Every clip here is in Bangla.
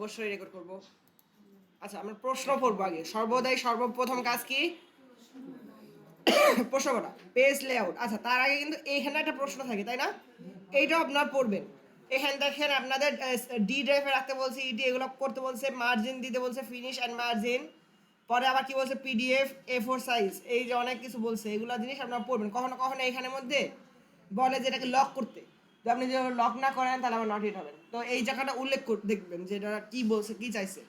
অবশ্যই রেকর্ড করব। আচ্ছা, আমরা প্রশ্ন পড়বো আগে। সর্বদাই সর্বপ্রথম কাজ কি? প্রশ্ন করা, পেজ লেআউট। আচ্ছা, তার আগে কিন্তু এইখানে একটা প্রশ্ন থাকে, তাই না? এইটাও আপনারা পড়বেন। এখানে দেখেন আপনাদের ডি ড্রাইভে রাখতে বলছে, ইডি এগুলো করতে বলছে, মার্জিন দিতে বলছে, ফিনিশ অ্যান্ড মার্জিন। পরে আবার কি বলছে, পিডিএফ A4 সাইজ, এই যে অনেক কিছু বলছে, এগুলো জিনিস আপনারা পড়বেন। কখনো কখনো এখানের মধ্যে বলে যে এটাকে লক করতে, তো আপনি যদি লক না করেন তাহলে আবার নট হিট হবেন। তো এই জায়গাটা উল্লেখ করে দেখবেন যে এটা কি বলছে, কি চাইছে।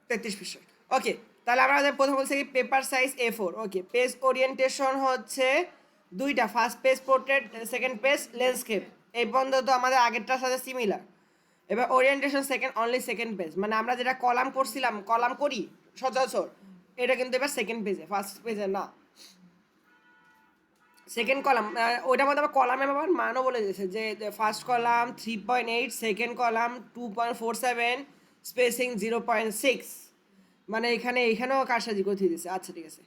33 পৃষ্ঠা। ওকে, তাহলে আমরা প্রথম বলছি কি পেপার সাইজ A4। ওকে, পেজ ওরিয়েন্টেশন হচ্ছে দুইটা, first page portrait, second page landscape. এই পর্যন্ত তো আমাদের আগেরটার সাথে সিমিলার। এবার orientation second, only second page, মানে আমরা যেটা কলাম করছিলাম, কলাম করি সচরাচর, এটা কিন্তু এবার সেকেন্ড পেজে, ফার্স্ট পেজে না। সেকেন্ড কলাম, ওইটার মধ্যে আবার কলামের আবার মানও বলে দিয়েছে যে first column 3.8, second column 2.47, spacing 0.6। মানে এখানেও কারসাজি করে দিয়েছে। আচ্ছা, ঠিক আছে।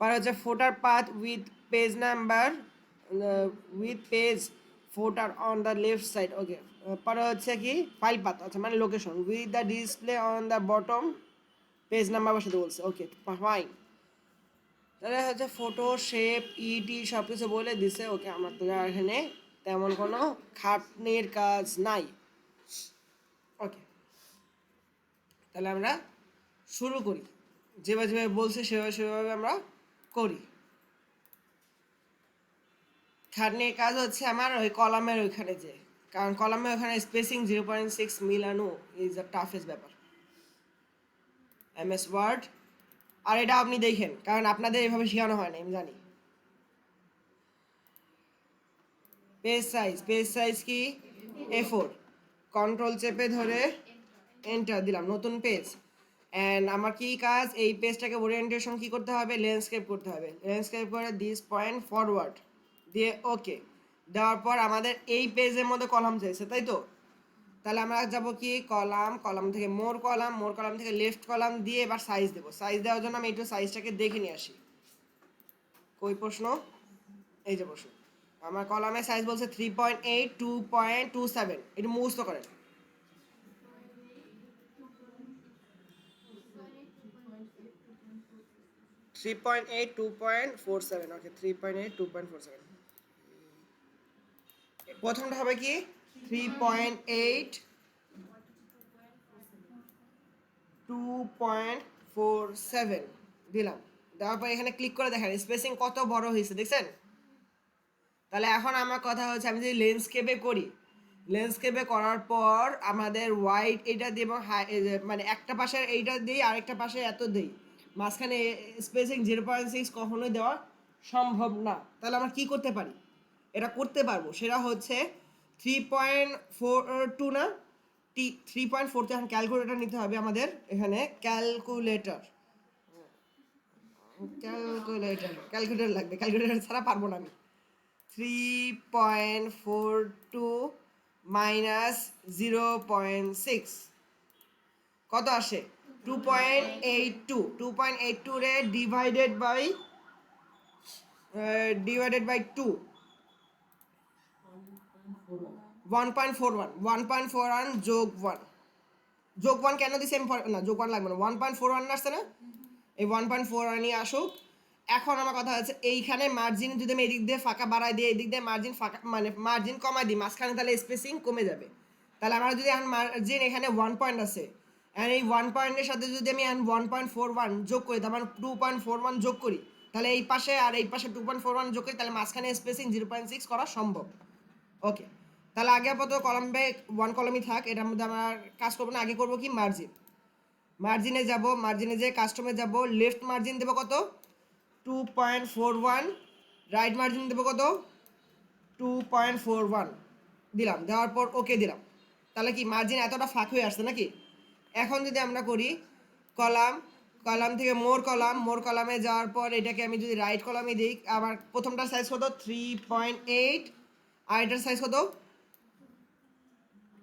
পরে হচ্ছে ফোটার path with page number, with page ফোটার অন দ্য লেফট সাইড। ওকে, পরে হচ্ছে কি ফাইল পাথ, আচ্ছা মানে location, with the display on the bottom page number বসাতে বলছে। ওকে, ফাইন। তাহলে হচ্ছে ফটো শেপ ইটি সব কিছু বলে দিছে। ওকে, আমার তো এখানে তেমন কোনো খাটনির কাজ নাই। ওকে, তাহলে আমরা শুরু করি। যেভাবে যেভাবে বলছে সেভাবে সেভাবে আমরা করি। খাটনির কাজ হচ্ছে আমার ওই কলামের ওইখানে যে, কারণ কলামের ওখানে স্পেসিং 0.6 মিলানো ইজ দ্য টাফেস্ট ব্যাপার। MS word. আর এটা আপনি দেখেন, কারণ আপনাদের এভাবে শেখানো হয় না, আমি জানি। পেজ সাইজ কি A4। কন্ট্রোল চেপে ধরে এন্টার দিলাম, নতুন পেজ। অ্যান্ড আমার কি কাজ, এই পেজটাকে ওরিয়েন্টেশন কি করতে হবে, ল্যান্ডস্কেপ করতে হবে। ল্যান্ডস্কেপ করে দিস পয়েন্ট ফরওয়ার্ড দিয়ে ওকে দেওয়ার পর আমাদের এই পেজের মধ্যে কলাম চাইছে, তাই তো? তাহলে আমরা যাব কি কলাম থেকে মোর কলাম থেকে লেফট কলাম দিয়ে এবার সাইজ দেবো। সাইজ দেওয়ার জন্য আমি একটু সাইজটাকে দেখে নিয়ে আসি। কই প্রশ্ন? এই যে প্রশ্ন। আমার কলামের সাইজ বলছে 3.8, 2.27। একটু মুখস্থ করেন। 3.8, 2.47। ওকে, 3.8, 2.47। প্রথমটা হবে কি 3.8, 2.47 দিলাম। দেওয়ার পর এখানে ক্লিক করে দেখেন স্পেসিং কত বড় হয়েছে, দেখছেন? তাহলে এখন আমার কথা হচ্ছে, আমি যদি ল্যান্ডস্কেপে করি, ল্যান্ডস্কেপে করার পর আমাদের হোয়াইট এটা দিয়ে এবং মানে একটা পাশে এইটা দিই, আরেকটা পাশে এত দিই, মাঝখানে স্পেসিং 0.6 কখনোই দেওয়া সম্ভব না। তাহলে আমরা কি করতে পারি? এটা করতে পারবো, সেটা হচ্ছে 3.42 না, 3.4। এখন ক্যালকুলেটর নিতে হবে আমাদের, এখানে ক্যালকুলেটর লাগবে, ক্যালকুলেটর ছাড়া পারবো না আমি। 3.42 মাইনাস 0.6 কত আসে? 2.82। 2.82 রে ডিভাইডেড বাই 2, 1.41। 1.41 যোগ 1, যোগ 1 কেন দিছে আমি না, যোগ 1 লাগবে না, 1.41 আসছে না, এই 1.41ই আসুক। এখন আমার কথা হচ্ছে এইখানে মার্জিন যদি আমি এদিক দিয়ে ফাঁকা বাড়াই দিই, এদিক দিয়ে মার্জিন ফাঁকা মানে মার্জিন কমাই দিই মাঝখানে, তাহলে স্পেসিং কমে যাবে। তাহলে আমরা যদি এখন মার্জিন এখানে 1 পয়েন্ট আছে, আর এই 1 পয়েন্টের সাথে যদি আমি এখন 1.41 যোগ করি, তার মানে 2.41 যোগ করি, তাহলে এই পাশে আর এই পাশে 2.41 যোগ করি, তাহলে মাঝখানে স্পেসিং 0.6 করা সম্ভব। ওকে, তাহলে আগে আপাতত কলাম বাই 1 কলামই থাক, এটার মধ্যে আমার কাজ করবো না। আগে করবো কি মার্জিন। মার্জিনে যাব, মার্জিনে যে কাস্টমে যাব, লেফট মার্জিন দেবো কত? 2.41। রাইট মার্জিন দেবো কত? 2.41 দিলাম। দেওয়ার পর ওকে দিলাম। তাহলে কি মার্জিন এতটা ফাঁক হয়ে আসছে নাকি? এখন যদি আমরা করি কলাম থেকে মোর কলামে যাওয়ার পর এটাকে আমি যদি রাইট কলামে দিই, আবার প্রথমটার সাইজ কত? 3.8, আর এটার সাইজ কত?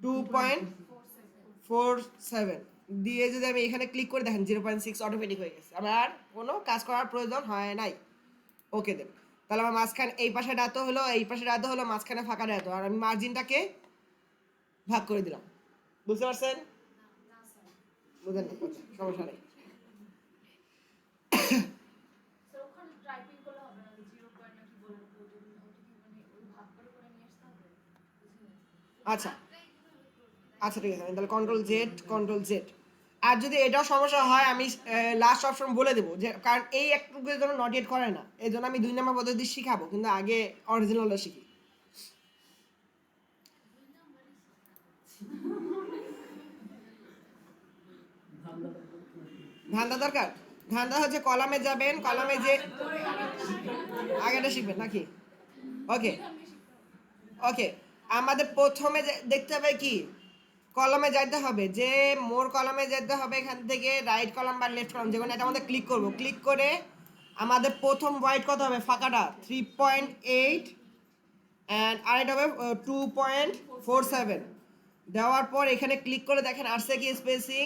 2.47 দিয়ে যদি আমি এখানে ক্লিক করে দেখেন 0.6 অটোমেটিক হয়ে গেছে, আমার কোনো কাজ করার প্রয়োজন হয় নাই। ওকে দেন। তাহলে আমার মাঝখানে এই পাশে ডাতো হলো, এই পাশে ডাতো হলো, মাঝখানে ফাঁকা ডাতো। আর আমি মার্জিনটাকে ভাগ করে দিলাম। বুঝতে পারছেন? বুঝেন না? সমস্যা নেই। আচ্ছা আচ্ছা ঠিক আছে, আমি তাহলে কন্ট্রোল জেড। আর যদি এটাও সমস্যা হয় আমি লাস্ট অপশন বলে দেবো, যে কারণ এই একটুকুর জন্য নট ইয়েট করে না, এই জন্য আমি 2 নম্বর পদ্ধতি শিখাবো, কিন্তু আগে অরিজিনালটা শিখি। ধান্দা দরকার? ধান্দা হচ্ছে কলামে যাবেন, কলামে যে আগেটা শিখবেন নাকি? ওকে ওকে, আমাদের প্রথমে দেখতে হবে কি, কলামে যাইতে হবে, যে মোর কলামে যেতে হবে, এখান থেকে রাইট কলাম বা লেফট কলাম যে কোনো এটা আমাদের ক্লিক করব, ক্লিক করে আমাদের প্রথম হোয়াইট কত হবে, ফাঁকাটা 3.8 অ্যান্ড আরেকটা হবে 2.47 দেওয়ার পর এখানে ক্লিক করে দেখেন আসছে কি স্পেসিং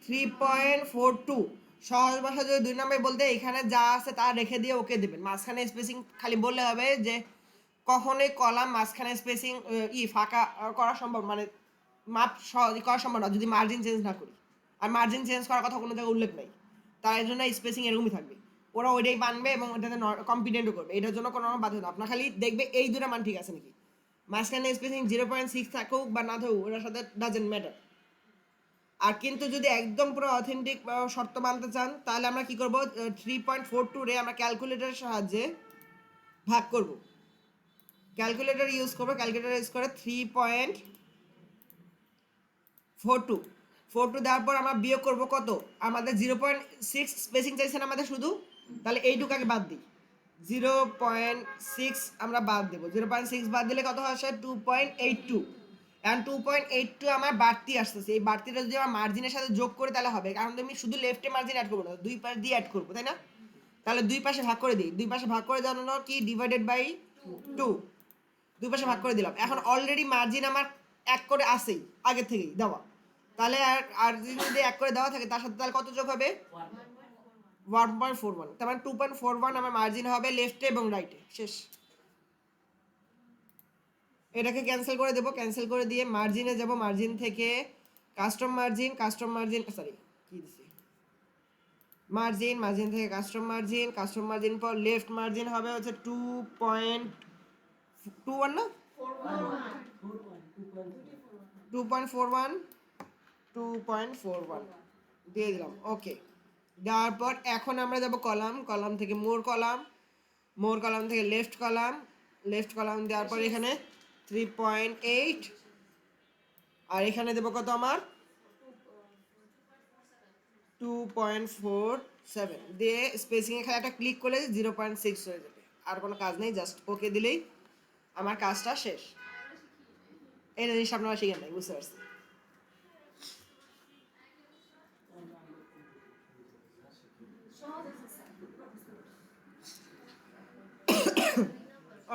3.42। সহজ ভাষা যদি 2 নম্বর বলতে এখানে যা আছে তা রেখে দিয়ে ওকে দেবেন, মাঝখানে স্পেসিং খালি বললে হবে যে কখনোই কলাম মাঝখানে স্পেসিং ফাঁকা করা সম্ভব, মানে মাপ করা সম্ভব না যদি মার্জিন চেঞ্জ না করি, আর মার্জিন চেঞ্জ করার কথা কোনো জায়গায় উল্লেখ নাই, তাই জন্য স্পেসিং এরকমই থাকবে, ওরা ওইটাই বানবে এবং ওটাতে কম্পিটেন্টও করবে, এটার জন্য কোনো বাধ্যতা আপনার খালি দেখবে এই দুটো মান ঠিক আছে নাকি, মাঝখানে স্পেসিং 0.6 থাকুক বা না থাকুক ওটার সাথে ডাজেন্ট ম্যাটার। আর কিন্তু যদি একদম পুরো অথেন্টিক শর্ত মানতে চান তাহলে আমরা কি করব, 3.42 রে আমরা ক্যালকুলেটরের সাহায্যে ভাগ করব, ক্যালকুলেটর ইউজ করবো, ক্যালকুলেটর ইউজ করে 3.42 দেওয়ার পর আমরা বিয়োগ করবো কত, আমাদের 0.6 স্পেসিং চাইছেন আমাদের শুধু, তাহলে এইটুকু আগে বাদ দিই, 0.6 আমরা বাদ দেবো, 0.6 বাদ দিলে কত আসে 2.82, এখন 2.82 আমার বাড়তি আসতেছে, এই বাড়তিটা যদি আমার মার্জিনের সাথে যোগ করে তাহলে হবে, কারণ আমি শুধু লেফটে মার্জিন অ্যাড করবো না, দুই পাশ দিয়ে অ্যাড করবো, তাই না? তাহলে দুই পাশে ভাগ করে দিই, দুই পাশে ভাগ করে দেওয়ানো কি ডিভাইডেড বাই 2, দুই পাশে ভাগ করে দিলাম, এখন অলরেডি মার্জিন আমার এক করে আসেই আগে থেকেই দেওয়া, তাহলে আর যদি এক করে দেওয়া থাকে তার সাথে তাহলে কত যোগ হবে 1.41, তার মানে 2.41 আমার মার্জিন হবে লেফটে এবং রাইটে, শেষ। এটাকে ক্যান্সেল করে দেবো, ক্যান্সেল করে দিয়ে মার্জিনে যাব, মার্জিন থেকে কাস্টম মার্জিন সরি কি দিছি, মার্জিন থেকে কাস্টম মার্জিন পর লেফট মার্জিন হবে হচ্ছে 2.21 না 2.41 2.41 দিয়ে দিলাম, ওকে। দেওয়ার পর এখন আমরা যাব কলাম থেকে মোর কলাম থেকে লেফট কলাম দেওয়ার পর এখানে 3.8 আর এখানে দেবো কত আমার 2.47 দিয়ে স্পেসিং এখানে একটা ক্লিক করলে 0.6 হয়ে যাবে, আর কোনো কাজ নেই, জাস্ট ওকে দিলেই আমার কাজটা শেষ। এই জিনিস আপনারা শিখেন নাই, বুঝতে পারছি?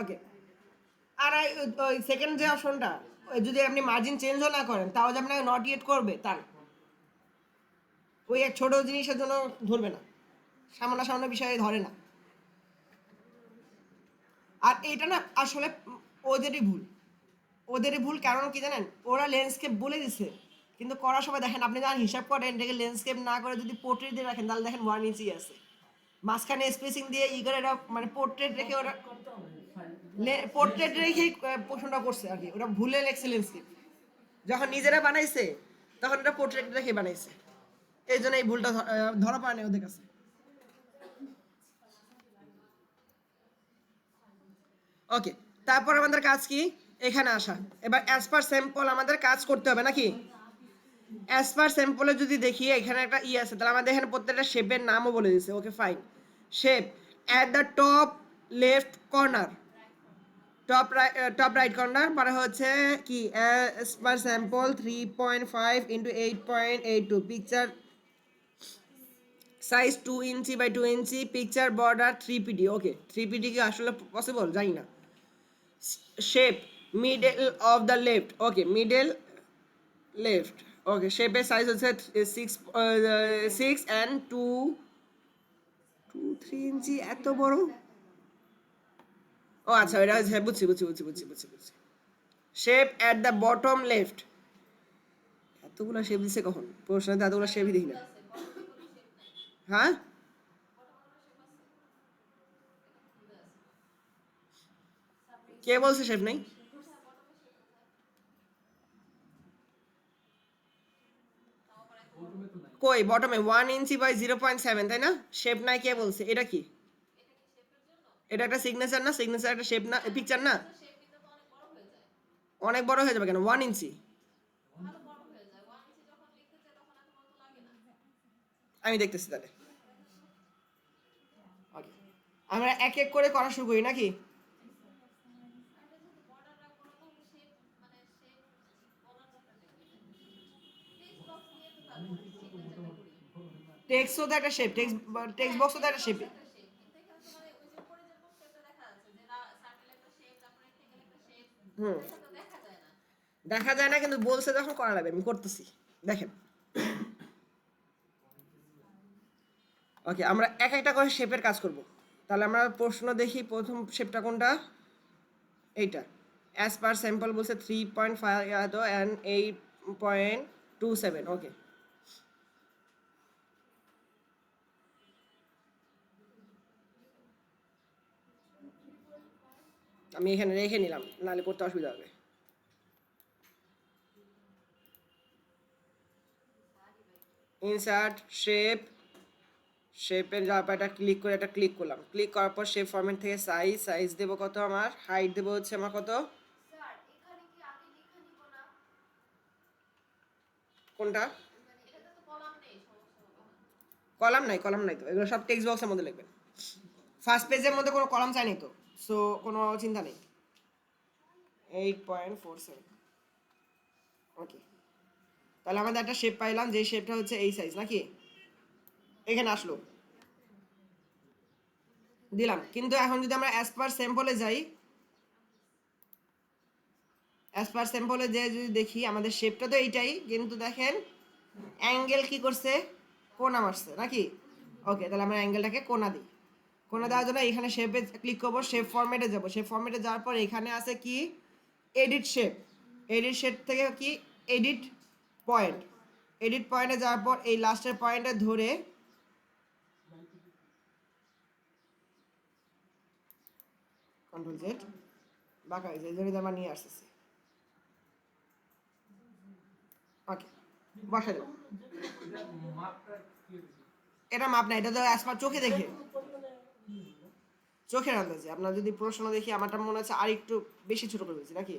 ওকে। আর ওই সেকেন্ড যে অপশনটা, যদি আপনি মার্জিন চেঞ্জও না করেন তাও যে আপনাকে নট ইয়েট করবে তা না, ওই এক ছোট জিনিসের জন্য ধরবে না, সামান্য বিষয়ে ধরে না। আর এটা না আসলে ওদেরই ভুল কারণ কি জানেন, ওরা ল্যান্ডস্কেপ বলে দিছে কিন্তু করার সময় দেখেন আপনি যখন হিসাব করেন এটাকে ল্যান্ডস্কেপ না করে যদি পোর্ট্রেট দিয়ে রাখেন তাহলে দেখেন 1 ইঞ্চি আছে, মাঝখানে স্পেসিং দিয়ে করে এরা মানে পোর্ট্রেট রেখে ওরা পোর্ট্রেট রেখেই পোষণটা করছে আর কি, ওরা ভুলে লেখছে ল্যান্ডস্কেপ, যখন নিজেরা বানাইছে তখন ওরা পোর্ট্রেট রেখে বানাইছে, এই জন্য এই ভুলটা ধরা পড়ে না ওদের কাছে। ওকে, তারপর আমাদের কাজ কি, এখানে আসা, এবার অ্যাজ পার স্যাম্পল আমাদের কাজ করতে হবে নাকি? অ্যাজ পার স্যাম্পলে যদি দেখি এখানে একটা আছে, তাহলে আমাদের এখানে প্রত্যেকটা শেপের নামও বলে দিচ্ছে, okay fine. Shape at the top left corner, top right corner মানে হচ্ছে কি as per sample 3.5 into 8.82 picture size 2 inch by 2 inch, picture border 3 pd, okay 3pd কি আসলে পসিবল জানি না। Shape middle of the left, okay middle left, okay শেপের সাইজ হচ্ছে 6 অ্যান্ড 3 ইঞ্চি, এত বড়, ও আচ্ছা এটা হচ্ছে বুঝছি। Shape at the bottom left, এতগুলো শেপ দিছে কখন? প্রশ্নে তো এতগুলো শেপই দেখি না। হ্যাঁ, কে বলছে শেপ নেই? কই বটমে 1 ইঞ্চি বাই 0.7, তাই না? শেপ নাই কে বলছে? এটা কি? এটা একটা সিগনেচার না? সিগনেচার একটা শেপ না, পিকচার না? অনেক বড় হয়ে যাবে কেন? 1 ইঞ্চি। আমি দেখতেছি তাহলে। Okay. আমরা এক এক করে করা শুরু করি নাকি? টেক্সটও তো একটা শেপ, টেক্সট বক্সও তো একটা শেপ। হুম, দেখা যায় না কিন্তু বলছে যখন করা লাগবে, আমি করতেছি। দেখেন, ওকে, আমরা এক একটা করে শেপের কাজ করব। তাহলে আমরা প্রশ্ন দেখি, প্রথম শেপটা কোনটা? এইটা। অ্যাজ পার স্যাম্পল বলছে 3.5 অ্যান্ড 8.27। ওকে, আমি এখানে রেখে নিলাম, নাহলে করতে অসুবিধা হবে। ইনসার্ট শেপ, শেপের জায়গাটা ক্লিক করে এটা ক্লিক করলাম। ক্লিক করার পর শেপ ফরম্যাট থেকে সাইজ দেবো কত? আমার হাইট দেবো হচ্ছে আমার কত? কোনটা? কলাম নাই তো, এগুলো সব টেক্সট বক্সের মধ্যে লিখবেন। ফার্স্ট পেজের মধ্যে কোনো কলাম চাইনি তো, সো কোনো চিন্তা নেই। 8.47। ওকে, তাহলে আমাদের একটা শেপ পাইলাম, যে শেপটা হচ্ছে এই সাইজ নাকি? এখানে আসলো, দিলাম। কিন্তু এখন যদি আমরা অ্যাজ পার স্যাম্পলে যাই, অ্যাজ পার স্যাম্পলে যে যদি দেখি, আমাদের শেপটা তো এইটাই, কিন্তু দেখেন অ্যাঙ্গেল কি করছে? কোণা মারছে নাকি? ওকে, তাহলে আমরা অ্যাঙ্গেলটাকে কোণা দিই। কোণা দেওয়ার জন্য এখানে শেপে ক্লিক করবো, শেপ ফরম্যাটে যাবো। শেপ ফরম্যাটে যাওয়ার পর এখানে আছে কি? Edit shape. এডিট শেপ থেকে কি? Edit point. এডিট পয়েন্টে যাওয়ার পর এই লাস্টের পয়েন্টে ধরে কন্ট্রোল জেড, বাঁকা হয়েছে, এই জন্য আমার নিয়ে আসতেছি। ওকে, বসা দেবো। এটা মাপ না, এটা তো অ্যাসপার চোখে দেখে, চোখের আন্দাজে। আপনার যদি প্রশ্ন দেখি, আমারটা মনে হচ্ছে আর একটু বেশি ছোট করে দিয়েছি নাকি?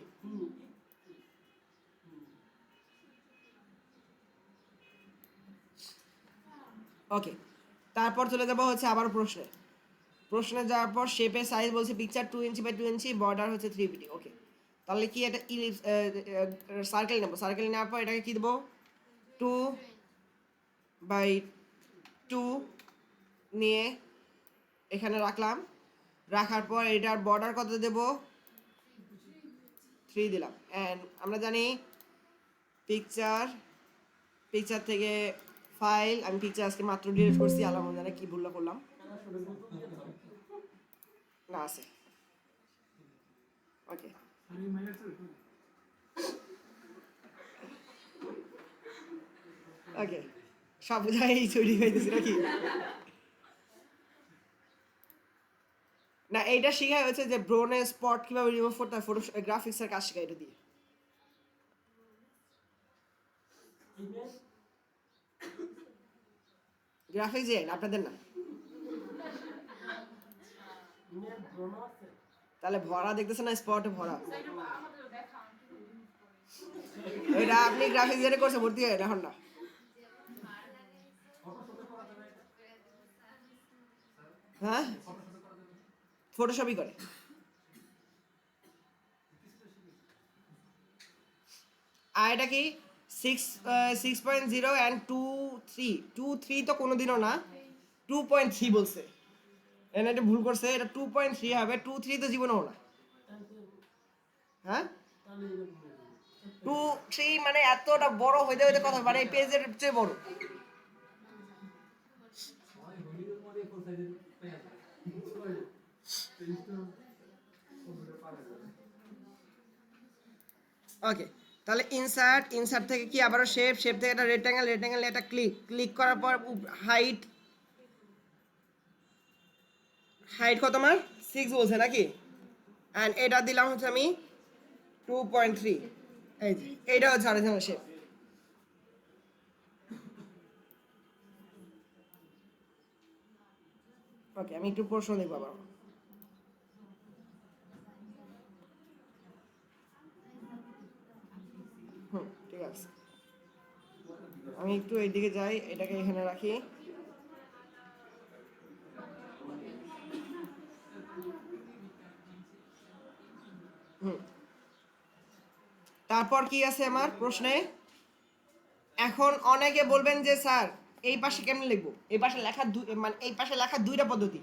ওকে, তারপর চলে যাবো হচ্ছে আবার প্রশ্নে। প্রশ্নে যাওয়ার পর শেপের সাইজ বলছে picture 2 inch by 2 inch, border হচ্ছে 3 পিটি। ওকে, তাহলে কি এটা সার্কেল নেবো। সার্কেল নেওয়ার পর এটাকে কি দেবো? 2/2 নিয়ে এখানে রাখলাম। রাখার পর এটার বর্ডার কত দেব? 3 দিলাম। অ্যান্ড আমরা জানি পিকচার, পিকচার থেকে ফাইল, আমি পিকচার আজকে মাত্র ডিলিট করছি, আল্লাহ জানে কি ভুল করলাম। না, আছে। ওকে, ওকে, সব জায়গায় তৈরি হয়েছে নাকি? না, এইটা শিখা হয়েছে যে ব্রোনে স্পট কিভাবে রিমুভ করতে হয়, ফটো গ্রাফিক্সের কাজ শেখা এটা দিয়ে। গ্রাফিক্স যে আপনাদের না, তাহলে ভরা দেখতেছেন না, স্পটে ভরা। এটা আপনি গ্রাফিক্স যেটা করছে ভর্তি হয় এখন না। হ্যাঁ, ফটোশপই করে। আর এটা কি 6.0 অ্যান্ড 2.3 তো কোনোদিনও না, 2.3 বলছে। এখানে এটা ভুল করছে, এটা 2.3 হবে, 2.3 তো জীবনেও না। হ্যাঁ, 2.3 মানে এতটা বড় হইতে হইতে কথা, মানে এই পেজের চেয়ে বড়। ওকে, তাহলে ইনসার্ট থেকে কি আবারও শেপ থেকে একটা রেক্ট্যাঙ্গেল একটা ক্লিক করার পর হাইট কত আমার 6 বলছে নাকি, অ্যান্ড এটা দিলাম হচ্ছে আমি 2.3। এই যে এইটা হচ্ছে অরিজিনাল শেপ। ওকে, আমি একটু প্রশ্ন দেখবো আবার। ঠিক আছে, আমি একটু এইদিকে যাই, এটাকে এখানে রাখি। তারপর কি আছে আমার প্রশ্নে? এখন অনেকে বলবেন যে স্যার এই পাশে কেমনে লিখবো? এই পাশে লেখা মানে এই পাশে লেখা দুইটা পদ্ধতি,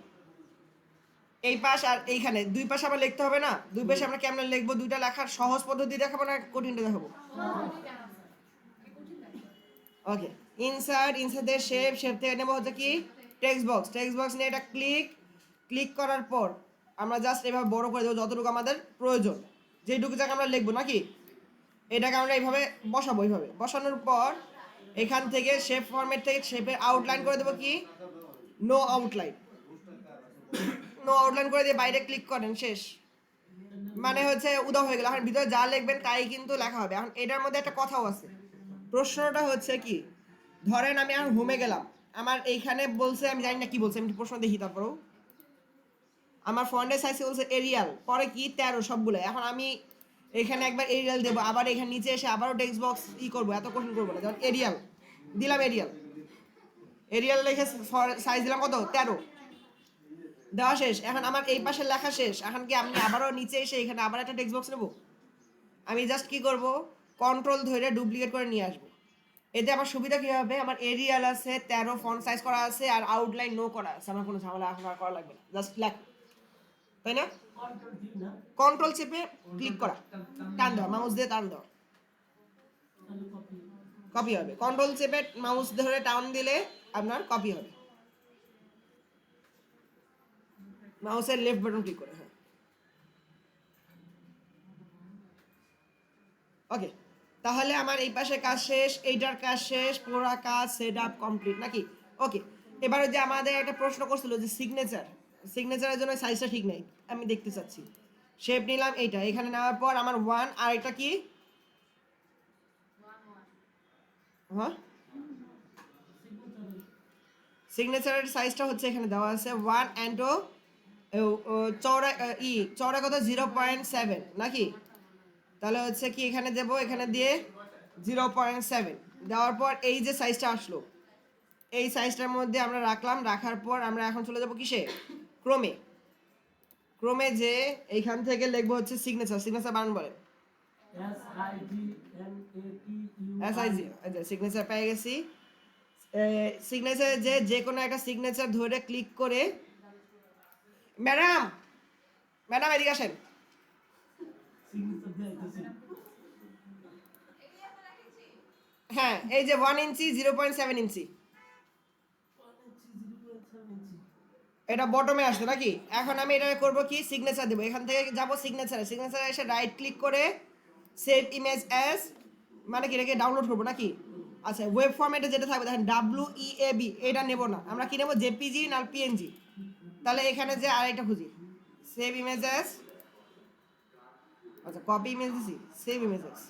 এই পাশ আর এইখানে দুই পাশে আবার লিখতে হবে না? দুই পাশে আমরা কেমনে লিখবো? দুইটা লেখার সহজ পদ্ধতি দেখাবো না কঠিনটা দেখাবো? ওকে, ইনসার্টের শেপ থেকে নেবো হচ্ছে কি টেক্সট বক্স নিয়ে এটা ক্লিক করার পর আমরা জাস্ট এভাবে বড় করে দেবো যতটুকু আমাদের প্রয়োজন, যেটুকু জায়গা আমরা লিখবো নাকি, এটাকে আমরা এইভাবে বসাবো। এইভাবে বসানোর পর এখান থেকে শেপ ফরম্যাট থেকে শেপের আউটলাইন করে দেবো কি নো আউটলাইন করে দিয়ে বাইরে ক্লিক করেন, শেষ। মানে হচ্ছে উদা হয়ে গেল। এখন ভিতরে যা লিখবেন তাই কিন্তু লেখা হবে। এখন এটার মধ্যে একটা কথাও আছে। প্রশ্নটা হচ্ছে কি, ধরেন আমি এখন হোমে গেলাম, আমার এইখানে বলছে, আমি জানি না কি বলছে, আমি প্রশ্ন দেখি তারপরও। আমার ফন্টের সাইজ বলছে এরিয়াল, পরে কি 13 সবগুলো। এখন আমি এখানে একবার এরিয়াল দেবো, আবার এখানে নিচে এসে আবারও টেক্সট বক্স করবো, এত কঠিন করবো না। যেমন এরিয়াল দিলাম, এরিয়াল লিখে সাইজ দিলাম কত 13, দেওয়া শেষ। এখন আমার এই পাশে লেখা শেষ। এখন কি আমি আবারও নিচে এসে এখানে আবার একটা টেক্সট বক্স নেবো? আমি জাস্ট কি করব, কন্ট্রোল ধরে ডুপ্লিকেট করে নিয়ে আসবো। এতে আমার সুবিধা কি হবে, আমার এরিয়াল আছে 13, ফন্ট সাইজ করা আছে, আর আউটলাইন নো করা আছে, আমার কোনো ঝামেলা এখন আর করা লাগবে না, জাস্ট লেখ, তাই না? কন্ট্রোল চেপে ক্লিক করা, টান দেওয়া, মাউস দিয়ে টান দেওয়া, কপি হবে। কন্ট্রোল চেপে মাউস ধরে টান দিলে আপনার কপি হবে, মাউসের লেফট বাটন ক্লিক করে। হ্যাঁ, ওকে, তাহলে আমার এই পাশে কাজ শেষ, এইটার কাজ শেষ, পুরো কাজ সেট আপ কমপ্লিট নাকি? ওকে, এবারে যে আমাদের একটা প্রশ্ন করছিল যে সিগনেচারের জন্য সাইজটা ঠিক নেই, আমি দেখতে চাচ্ছি। শেপ নিলাম এইটা, এখানে নেওয়ার পর আমার 1, আর এটা কি? হ্যাঁ, সিগনেচারের সাইজটা হচ্ছে এখানে দেওয়া আছে 1 and চওড়া কত 0.7 নাকি? তাহলে হচ্ছে কি এখানে দেবো, এখানে দিয়ে 0.7 দেওয়ার পর এই যে সাইজটা আসলো, এই সাইজটার মধ্যে আমরা রাখলাম। রাখার পর আমরা এখন চলে যাব কিসে, ক্রোমে যে এইখান থেকে লিখবো হচ্ছে সিগনেচার বানান বলেন SIG। আচ্ছা, সিগনেচার পেয়ে গেছি। সিগনেচার যে কোনো একটা সিগনেচার ধরে ক্লিক করে, ম্যাডাম এদিকে আসেন। হ্যাঁ, এই যে 1 ইঞ্চি 0.7 ইঞ্চি, এটা বটমে আসছে নাকি? এখন আমি এটা করব কি, সিগনেচার দেবো। এখান থেকে যাব সিগনেচারে এসে রাইট ক্লিক করে সেভ ইমেজ অ্যাজ, মানে কি এটাকে ডাউনলোড করবো নাকি? আচ্ছা, ওয়েব ফরম্যাটে যেটা থাকবে দেখেন WEAB, এটা নেব না, আমরা কি নেব, JPG না PNG। তাহলে এখানে যে আরেকটা খুঁজি, সেভ ইমেজ অ্যাজ। আচ্ছা, কপি ইমেজ দিছি, সেভ ইমেজ অ্যাজ।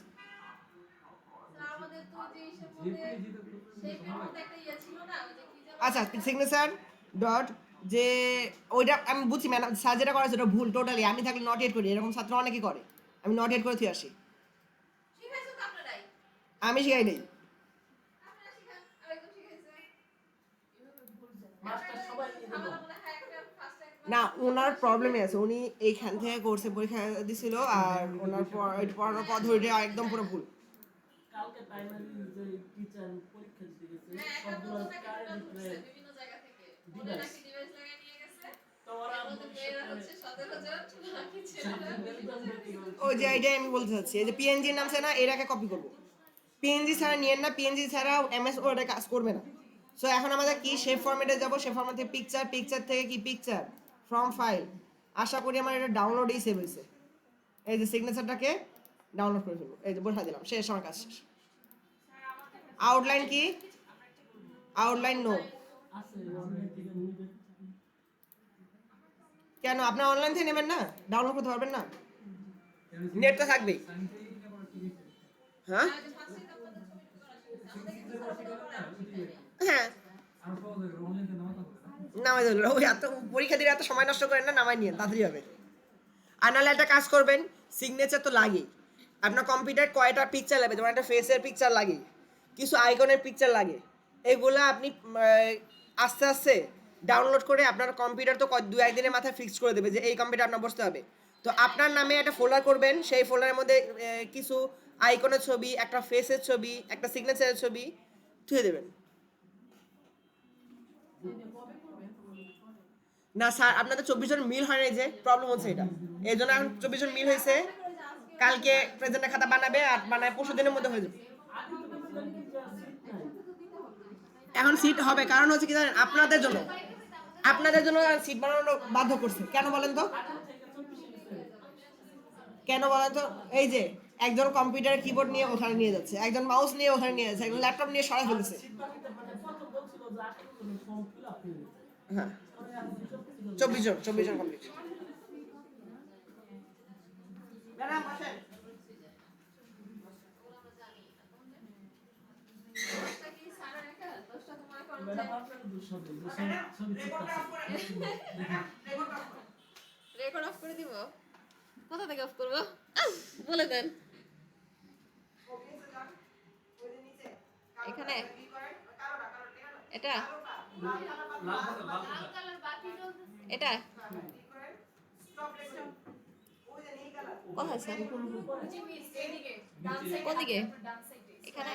আচ্ছা, সিগনেচার ডট যে ওইটা আমি বুঝছি ম্যাডাম, স্যার যেটা করেছে ওটা ভুল টোটালি। আমি থাকলে নট এড করি, এরকম ছাত্র অনেকেই করে, আমি নট এড করে থুয়ে আসি। আমি শিখাই নেই না, ওনার প্রবলেমই আছে। উনি এইখান থেকে কোর্সে পরীক্ষা দিছিল, আর ওনার পড়ানোর পদ্ধতি একদম পুরো ভুল। কালকে প্রাইমারি যে টিচার পরীক্ষা দিতে গেছে, সবগুলো কারেন্ট বিভিন্ন জায়গা থেকে ওরা নাকি ডিভাইস লাগাই নিয়ে গেছে, তো ওরা হচ্ছে 17 জন বাকি ছিল। ওই যে আইডিয়া আমি বলতে চাচ্ছি, এই যে PNG এর নাম আছে না, এটাকে কপি করব। PNG ছাড়া নিয়েন না, PNG ছাড়া MS ওয়ার্ডে কাজ করবে না। সো এখন আমাদের কি, শেপ ফরম্যাটে যাব, শেপ ফরম্যাট থেকে পিকচার থেকে কি পিকচার ফ্রম ফাইল। আশা করি আমার এটা ডাউনলোডেই সেভ হয়েছে। এই যে সিগনেচারটাকে ডাউনলোড করে ফেলবো, এই যে বসা দিলাম, শেষ, আমার কাজ শেষ। আউটলাইন কি? Outline no. কেন আপনার অনলাইন থেকে নেবেন না? ডাউনলোড করতে পারবেন না? নেট তো থাকবেই। হ্যাঁ হ্যাঁ, নামাই দিল ওই এত পরীক্ষা দিয়ে এত সময় নষ্ট করেন না, নামাই নিয়ে তাড়াতাড়ি হবে। আর নাহলে একটা কাজ করবেন, সিগনেচার তো লাগেই। আপনার কম্পিউটার কয়টা পিকচার লাগবে, যেমন একটা ফেসের পিকচার লাগে, কিছু আইকনের পিকচার লাগে, এগুলো আপনি আস্তে আস্তে ডাউনলোড করে আপনার কম্পিউটার তো দু একদিনের মাথায় ফিক্স করে দেবে যে এই কম্পিউটার আপনার বসতে হবে। তো আপনার নামে একটা ফোল্ডার করবেন, সেই ফোল্ডারের মধ্যে কিছু আইকনের ছবি, একটা ফেসের ছবি, একটা সিগনেচারের ছবি থুয়ে দেবেন। না স্যার, আপনাদের 24 জন মিল হয় না, যে প্রবলেম হচ্ছে এটা, এই জন্য এখন 24 জন মিল হয়েছে, কালকে প্রেজেন্টের খাতা বানাবে আর বানায় পরশু দিনের মধ্যে হয়ে যাবে। এখন সিট হবে, কারণ হচ্ছে কি জানেন, আপনাদের জন্য, আপনাদের জন্য সিট বানানো বাধ্য করছে, কেন বলেন তো? কেন বলেন তো? এই যে একজন কম্পিউটার কিবোর্ড নিয়ে ওখানে নিয়ে যাচ্ছে, একজন মাউস নিয়ে ওখানে নিয়ে যাচ্ছে, একজন ল্যাপটপ নিয়ে সরাই ফেলেছে। হ্যাঁ, 24 জন কমপ্লিট। ম্যাডাম আসেন। রেকর্ড অফ করে দিব? কোথা থেকে অফ করবো বলে দেন। এখানে এটা এটা কোথায় স্যার? কোন দিকে? এখানে